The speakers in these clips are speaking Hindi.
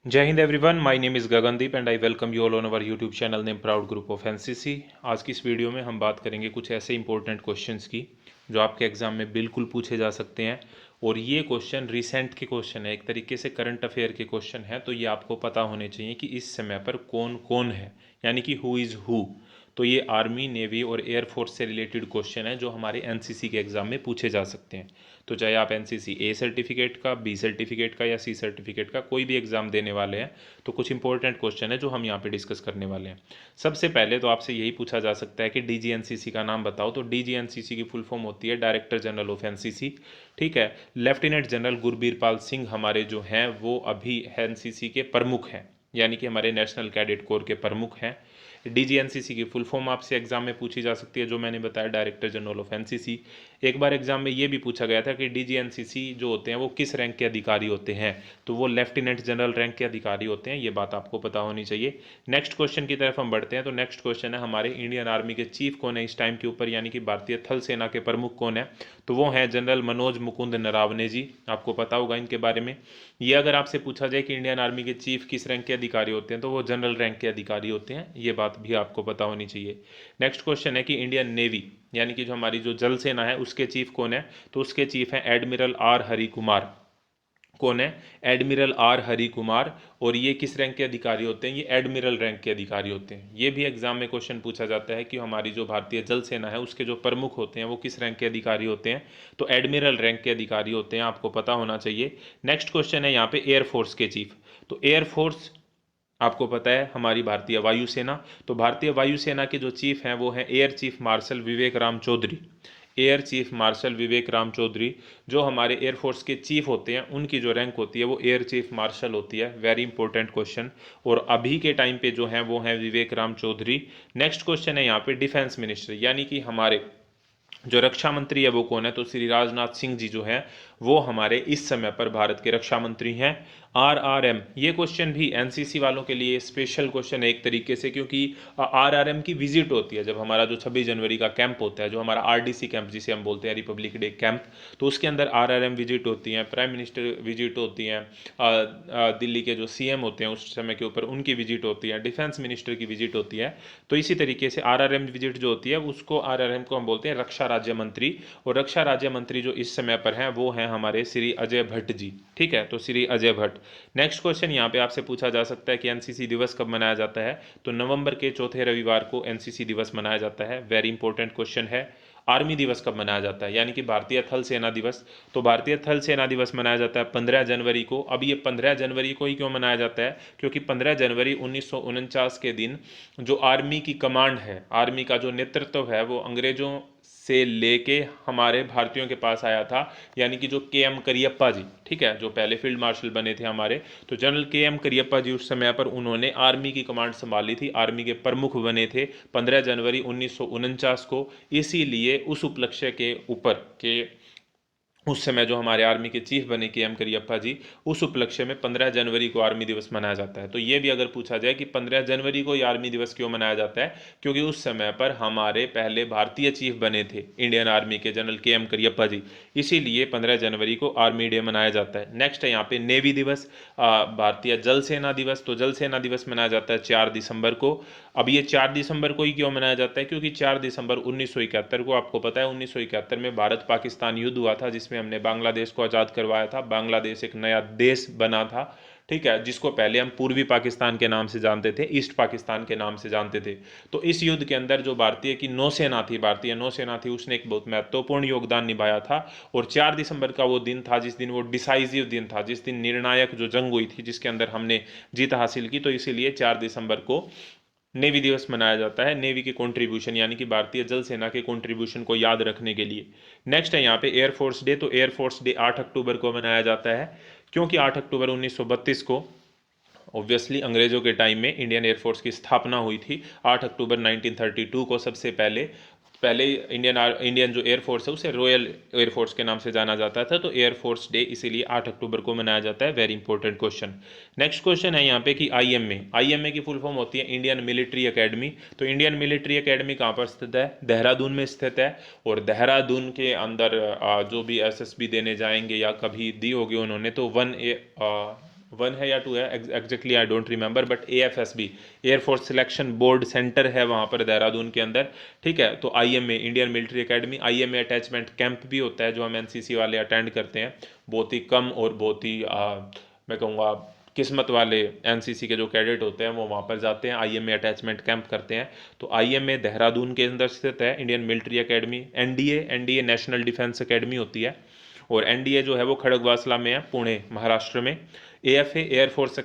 जय Hind everyone, my name is Gagandeep and I welcome you all on our YouTube channel name proud group of NCC. आज की इस वीडियो में हम बात करेंगे कुछ ऐसे इंपॉर्टेंट क्वेश्चंस की जो आपके एग्जाम में बिल्कुल पूछे जा सकते हैं। और ये क्वेश्चन रिसेंट के क्वेश्चन है, एक तरीके से करंट अफेयर के क्वेश्चन है। तो ये आपको पता होने चाहिए कि इस समय पर कौन कौन है, यानी कि हु इज़ हु। तो ये आर्मी, नेवी और एयरफोर्स से रिलेटेड क्वेश्चन है जो हमारे एनसीसी के एग्ज़ाम में पूछे जा सकते हैं। तो चाहे आप एनसीसी ए सर्टिफिकेट का, बी सर्टिफिकेट का या सी सर्टिफिकेट का कोई भी एग्ज़ाम देने वाले हैं तो कुछ इंपॉर्टेंट क्वेश्चन है जो हम यहाँ पे डिस्कस करने वाले हैं। सबसे पहले तो आपसे यही पूछा जा सकता है कि डीजीएनसीसी का नाम बताओ। तो डीजीएनसीसी की फुल फॉर्म होती है डायरेक्टर जनरल ऑफ एनसीसी। ठीक है। लेफ्टिनेंट जनरल गुरबीर पाल सिंह हमारे जो हैं वो अभी एनसीसी के प्रमुख हैं, यानी कि हमारे नेशनल कैडेट कोर के प्रमुख हैं। डीजीएनसीसी की फुल फॉर्म आपसे एग्जाम में पूछी जा सकती है, जो मैंने बताया डायरेक्टर जनरल ऑफ एनसीसी। एक बार एग्जाम में ये भी पूछा गया था कि डीजीएनसीसी जो होते हैं वो किस रैंक के अधिकारी होते हैं, तो वो लेफ्टिनेंट जनरल रैंक के अधिकारी होते हैं। ये बात आपको पता होनी चाहिए। नेक्स्ट क्वेश्चन की तरफ हम बढ़ते हैं। तो नेक्स्ट क्वेश्चन है हमारे इंडियन आर्मी के चीफ कौन है इस टाइम के ऊपर, यानी कि भारतीय थल सेना के प्रमुख कौन है। तो वो हैं जनरल मनोज मुकुंद नरावने जी। आपको पता होगा इनके बारे में। ये अगर आपसे पूछा जाए कि इंडियन आर्मी के चीफ किस रैंक के अधिकारी होते हैं तो वो जनरल रैंक के अधिकारी होते हैं। ये बात भी आपको पता होनी चाहिए। नेक्स्ट क्वेश्चन है कि इंडियन नेवी, यानी कि जो हमारी जो जल सेना है उसके चीफ कौन है। तो उसके चीफ हैं एडमिरल आर हरि कुमार। कौन है? Admiral R Hari Kumar. और ये किस रैंक के अधिकारी होते हैं? ये एडमिरल रैंक के अधिकारी होते हैं। ये भी एग्जाम में क्वेश्चन पूछा जाता है कि हमारी जो भारतीय जल सेना है उसके जो प्रमुख होते हैं वो किस रैंक के अधिकारी होते हैं। तो एडमिरल रैंक के अधिकारी होते हैं, आपको पता होना चाहिए। नेक्स्ट क्वेश्चन है यहाँ पे एयरफोर्स के चीफ। तो एयरफोर्स आपको पता है हमारी भारतीय वायुसेना। तो भारतीय वायुसेना के जो चीफ हैं वो हैं air chief marshal Vivek Ram Chaudhary. Air chief marshal Vivek Ram Chaudhary. जो हमारे एयरफोर्स के चीफ होते हैं उनकी जो रैंक होती है वो एयर चीफ मार्शल होती है। Very important question. और अभी के टाइम पे जो हैं वो हैं विवेक राम चौधरी। नेक्स्ट क्वेश्चन है यहाँ पे डिफेंस मिनिस्टर, यानी कि हमारे जो रक्षा मंत्री है वो कौन है। तो श्री राजनाथ सिंह जी जो है वो हमारे इस समय पर भारत के रक्षा मंत्री हैं। आरआरएम, ये क्वेश्चन भी एनसीसी वालों के लिए स्पेशल क्वेश्चन है एक तरीके से, क्योंकि आरआरएम की विजिट होती है जब हमारा जो 26 जनवरी का कैंप होता है, जो हमारा आरडीसी कैंप जिसे हम बोलते हैं, रिपब्लिक डे कैंप। तो उसके अंदर आरआरएम विजिट होती हैं, प्राइम मिनिस्टर विजिट होती हैं, दिल्ली के जो सीएम होते हैं उस समय के ऊपर उनकी विजिट होती है, डिफेंस मिनिस्टर की विजिट होती है। तो इसी तरीके से आरआरएम विजिट जो होती है उसको, आरआरएम को हम बोलते हैं रक्षा राज्य मंत्री। और रक्षा राज्य मंत्री जो इस समय पर हैं वो हैं हमारे श्री अजय भट्ट जी। ठीक है, तो श्री अजय भट्ट। नेक्स्ट क्वेश्चन यहाँ पे आपसे पूछा जा सकता है कि एनसीसी दिवस कब मनाया जाता है। तो नवंबर के चौथे रविवार को एनसीसी दिवस मनाया जाता है। वेरी इंपॉर्टेंट क्वेश्चन है। आर्मी दिवस कब मनाया जाता है, यानी कि भारतीय थल सेना दिवस। तो भारतीय थल सेना दिवस मनाया जाता है 15 जनवरी को। अब ये 15 जनवरी को ही क्यों मनाया जाता है? क्योंकि 15 जनवरी 1949 के दिन जो आर्मी की कमांड है, आर्मी का जो नेतृत्व है वो अंग्रेजों से लेके हमारे भारतीयों के पास आया था, यानी कि जो के एम करियप्पा जी, ठीक है, जो पहले फील्ड मार्शल बने थे हमारे। तो जनरल के एम करियप्पा जी उस समय पर उन्होंने आर्मी की कमांड संभाली थी, आर्मी के प्रमुख बने थे 15 जनवरी 1949 को। इसीलिए उस उपलक्ष्य के ऊपर के उस समय जो हमारे आर्मी के चीफ बने के एम करियप्पा जी, उस उपलक्ष्य में 15 जनवरी को आर्मी दिवस मनाया जाता है। तो ये भी अगर पूछा जाए कि 15 जनवरी को ये आर्मी दिवस क्यों मनाया जाता है, क्योंकि उस समय पर हमारे पहले भारतीय चीफ बने थे इंडियन आर्मी के जनरल के एम करियप्पा जी, इसीलिए 15 जनवरी को आर्मी डे मनाया जाता है। नेक्स्ट है यहाँ पे नेवी दिवस, भारतीय जल सेना दिवस। तो जल सेना दिवस मनाया जाता है 4 दिसंबर को। अब ये 4 दिसंबर को ही क्यों मनाया जाता है? क्योंकि 4 दिसंबर 1971 को, आपको पता है 1971 में भारत पाकिस्तान युद्ध हुआ था जिसमें हमने बांग्लादेश को आज़ाद करवाया था। बांग्लादेश एक नया देश बना था, ठीक है, जिसको पहले हम पूर्वी पाकिस्तान के नाम से जानते थे, ईस्ट पाकिस्तान के नाम से जानते थे। तो इस युद्ध के अंदर जो भारतीय की नौसेना थी, भारतीय नौसेना थी, उसने एक बहुत महत्वपूर्ण योगदान निभाया था। और 4 दिसंबर का वो दिन था जिस दिन वो डिसाइसिव दिन था, जिस दिन निर्णायक जो जंग हुई थी जिसके अंदर हमने जीत हासिल की। तो इसीलिए 4 दिसंबर को नेवी दिवस मनाया जाता है, नेवी के कंट्रीब्यूशन, यानी कि भारतीय जल सेना के कंट्रीब्यूशन को याद रखने के लिए। नेक्स्ट है यहाँ पे एयरफोर्स डे। तो एयरफोर्स डे 8 अक्टूबर को मनाया जाता है, क्योंकि 8 अक्टूबर 1932 को ऑब्वियसली अंग्रेजों के टाइम में इंडियन एयरफोर्स की स्थापना हुई थी। 8 अक्टूबर 1932 को सबसे पहले पहले इंडियन जो एयरफोर्स है उसे रॉयल एयरफोर्स के नाम से जाना जाता था। तो एयरफोर्स डे इसीलिए 8 अक्टूबर को मनाया जाता है। Very important question. Next question है यहाँ पे कि आईएमए की फुल फॉर्म होती है इंडियन मिलिट्री एकेडमी। तो इंडियन मिलिट्री एकेडमी कहाँ पर स्थित है? देहरादून में स्थित है। और देहरादून के अंदर जो भी एसएसबी देने जाएंगे या कभी दी होगी उन्होंने, तो 1 है या 2 है, exactly I don't remember, but AFSB air force selection board centre है वहाँ पर देहरादून के अंदर। ठीक है, तो IMA Indian military academy, IMA attachment camp भी होता है जो हम NCC वाले अटेंड करते हैं। बहुत ही कम और बहुत ही मैं कहूँगा किस्मत वाले NCC के जो कैडेट होते हैं वो वहाँ पर जाते हैं, IMA अटैचमेंट कैंप करते हैं। तो IMA देहरादून के अंदर स्थित है, Indian military academy. NDA national defence academy होती है, और NDA जो है वो खड़गवासला में है, पुणे महाराष्ट्र में। AFA एयरफोर्स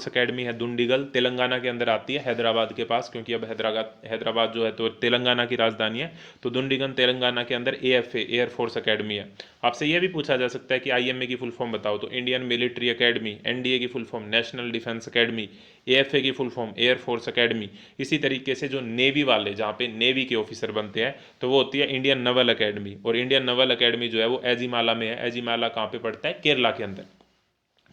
एकेडमी है दुंडीगल, तेलंगाना के अंदर आती है, हैदराबाद के पास, क्योंकि अब हैदराबाद जो है तो तेलंगाना की राजधानी है। तो दुंडीगल तेलंगाना के अंदर AFA एयरफोर्स एकेडमी है। आपसे यह भी पूछा जा सकता है कि IMA की फुल फॉर्म बताओ, तो इंडियन मिलिट्री एकेडमी, NDA की full form national defence academy, AFA की फुल फॉर्म एयरफोर्स एकेडमी। इसी तरीके से जो नेवी वाले, जहाँ पे नेवी के ऑफिसर बनते हैं, तो वो होती है इंडियन नवल एकेडमी। और इंडियन नवल एकेडमी जो है वो एजीमाला में है। एजीमाला कहाँ पे पड़ता है? केरला के अंदर।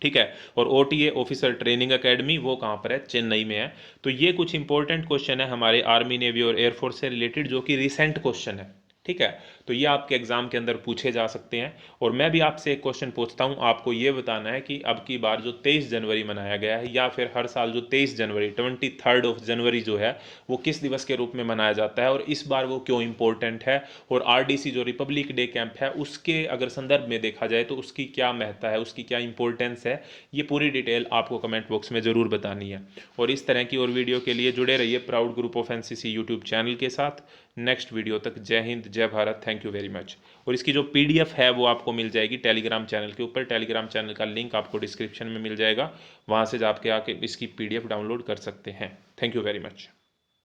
ठीक है, और OTA ऑफिसर ट्रेनिंग एकेडमी वो कहाँ पर है? चेन्नई में है। तो ये कुछ इंपॉर्टेंट क्वेश्चन है हमारे आर्मी, नेवी और एयरफोर्स से रिलेटेड, जो कि रिसेंट क्वेश्चन है। ठीक है, तो ये आपके एग्जाम के अंदर पूछे जा सकते हैं। और मैं भी आपसे एक क्वेश्चन पूछता हूँ, आपको ये बताना है कि अब की बार जो 23 जनवरी मनाया गया है, या फिर हर साल जो 23 जनवरी 23 जनवरी जो है वो किस दिवस के रूप में मनाया जाता है, और इस बार वो क्यों इंपॉर्टेंट है। और RDC जो रिपब्लिक डे कैंप है उसके अगर संदर्भ में देखा जाए तो उसकी क्या महत्ता है, उसकी क्या इंपॉर्टेंस है, ये पूरी डिटेल आपको कमेंट बॉक्स में ज़रूर बतानी है। और इस तरह की और वीडियो के लिए जुड़े रहिए proud group of NCC YouTube channel के साथ। नेक्स्ट वीडियो तक जय हिंद, जय Bharat, thank you very much. और इसकी जो PDF है वो आपको मिल जाएगी टेलीग्राम चैनल के ऊपर। टेलीग्राम चैनल का लिंक आपको डिस्क्रिप्शन में मिल जाएगा, वहाँ से जाके आके इसकी PDF डाउनलोड कर सकते हैं। Thank you very much.